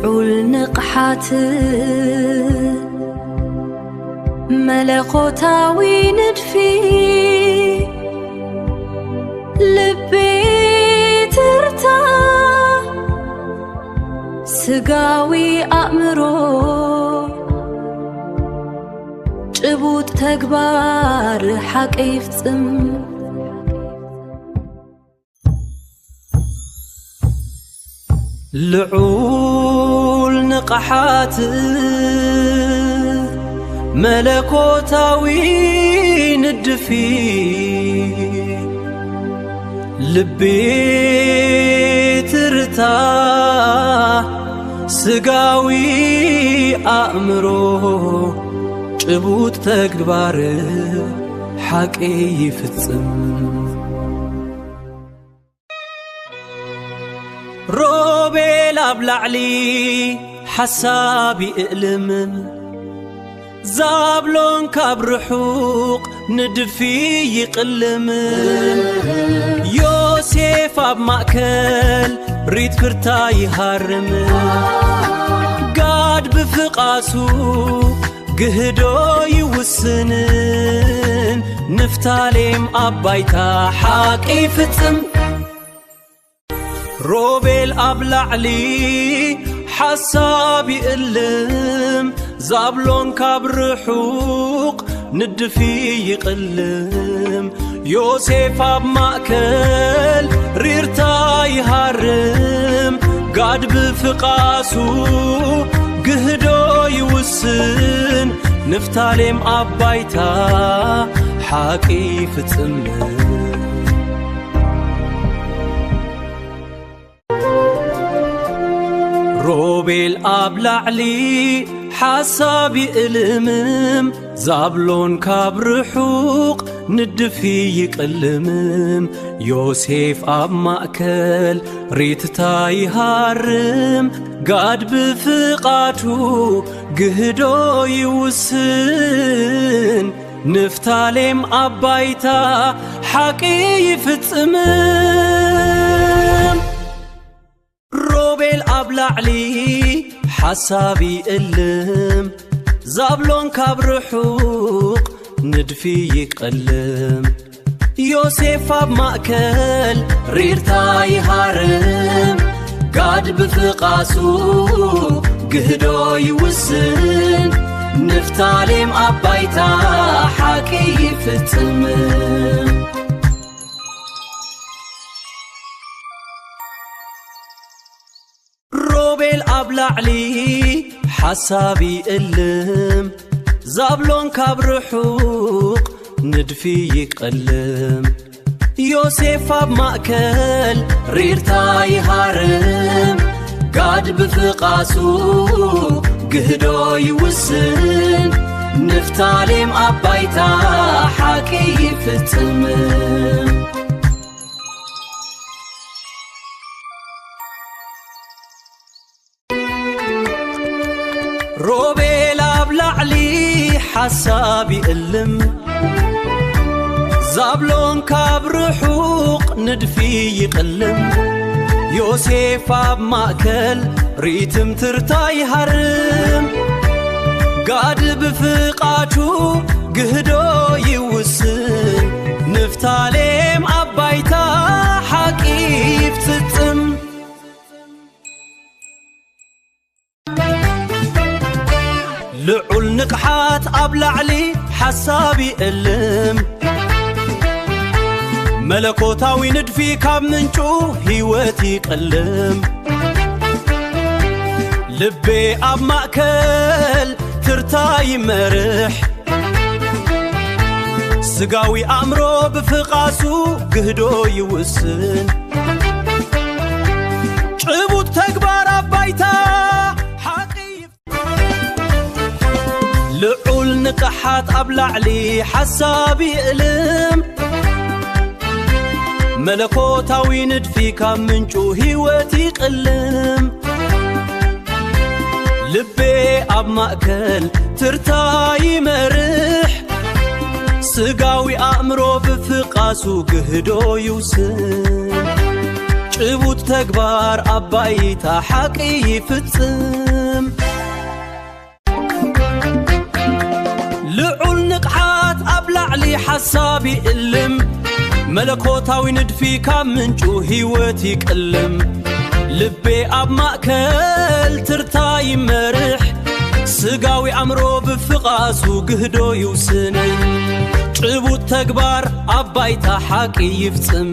ልዑል ንቕሓት መለኮታዊ ንድፊ ልቤ ትርታ ስጋዊ አእምሮ ጭቡጥ ተግባር ሓቂ ይፍጽም ልዑል ንቕሓት መለኮታዊ ንድፊ ልቤ ትርታ ስጋዊ አእምሮ ጭቡጥ ተግባር ሓቂ ይፍጽም ሮቤል ኣብ ላዕሊ ሓሳብ ይእልም ዛብሎን ካብ ርሑቕ ንድፊ ይቕልም ዮሴፍ ኣብ ማእከል ሪት ፍርታ ይሃርም ጋድ ብፍቓሱ ግህዶ ይውስን ንፍታሌም ኣብ ባይታ ሓቂ ይፍጽም ሮቤል ኣብ ላዕሊ ሓሳብ ይእልም ዛብሎን ካብ ርሑቕ ንድፊ ይቕልም ዮሴፍ ኣብ ማእከል ሪርታ ይሃርም ጋድ ብፍቓሱ ግህዶ ይውስን ንፍታሌም ኣብ ባይታ ሓቂ ይፍጽም ሮቤል ኣብ ላዕሊ ሓሳብ ይእልምም ዛብሎን ካብ ርሑቕ ንድፊ ይቕልምም ዮሴፍ ኣብ ማእከል ሪትታ ይሃርም ጋድ ብፍቓቱ ግህዶ ይውስን ንፍታሌም ኣብ ባይታ ሓቂ ይፍጽም ሮቤል ኣብ ላዕሊ ሓሳብ ይእልም ዛብሎን ካብ ርሑቕ ንድፊ ይቕልም ዮሴፍ ኣብ ማእከል ሪርታ ይሃርም ጋድ ብፍቓሱ ግህዶ ይውስን ንፍታሌም ኣብ ባይታ ሓቂ ይፍጽም ሮቤል ኣብ ላዕሊ ሓሳብ ይእልም ዛብሎን ካብ ርሑቕ ንድፊ ይቕልም ዮሴፍ ኣብ ማእከል ሪርታ ይሃርም ጋድ ብፍቓሱ ግህዶ ይውስን ንፍታሌም ኣብ ባይታ ሓቂ ይፍጽም ሮቤል ኣብ ላዕሊ ሓሳብ ይእልም ዛብሎን ካብ ርሑቕ ንድፊ ይቕልም ዮሴፍ ኣብ ማእከል ሪትም ትርታ ይሃርም ጋድ ብፍቓቱ ግህዶ ይውስን ንፍታሌም ኣብ ባይታ ሓቂ ይፍጽም ልዑል ንቕሓት ኣብ ላዕሊ ሓሳብ ይእልም መለኮታዊ ንድፊ ካብ ምንጩ ሕይወት ይቕልም ልቤ ኣብ ማእከል ትርታ ይመርሕ ስጋዊ ኣእምሮ ብፍቓሱ ግህዶ ይውስን ጭቡጥ ተግባር ኣብ ባይታ ልዑል ንቕሓት ኣብ ላዕሊ ሓሳብ ይእልም መለኮታዊ ንድፊ ካብ ምንጩ ሕይወት ይቕልም ልቤ ኣብ ማእከል ትርታ ይመርሕ ስጋዊ ኣእምሮ ብፍቓሱ ግህዶ ይውስን ጭቡት ተግባር አባይታ ሐቂ ይፍጽም ልዑል ንቅሓት አብላዕሊ ሐሳብ ይእልም መለኮታዊ ንድፊ ካብ ምንጩ ህይወት ይቅልም ልቤ ኣብ ማእከል ትርታ ይመርሕ ስጋዊ አምሮ ብፍቓሱ ግህዶ ይውስነይ ጭቡት ተግባር አባይታ ሐቂ ይፍጽም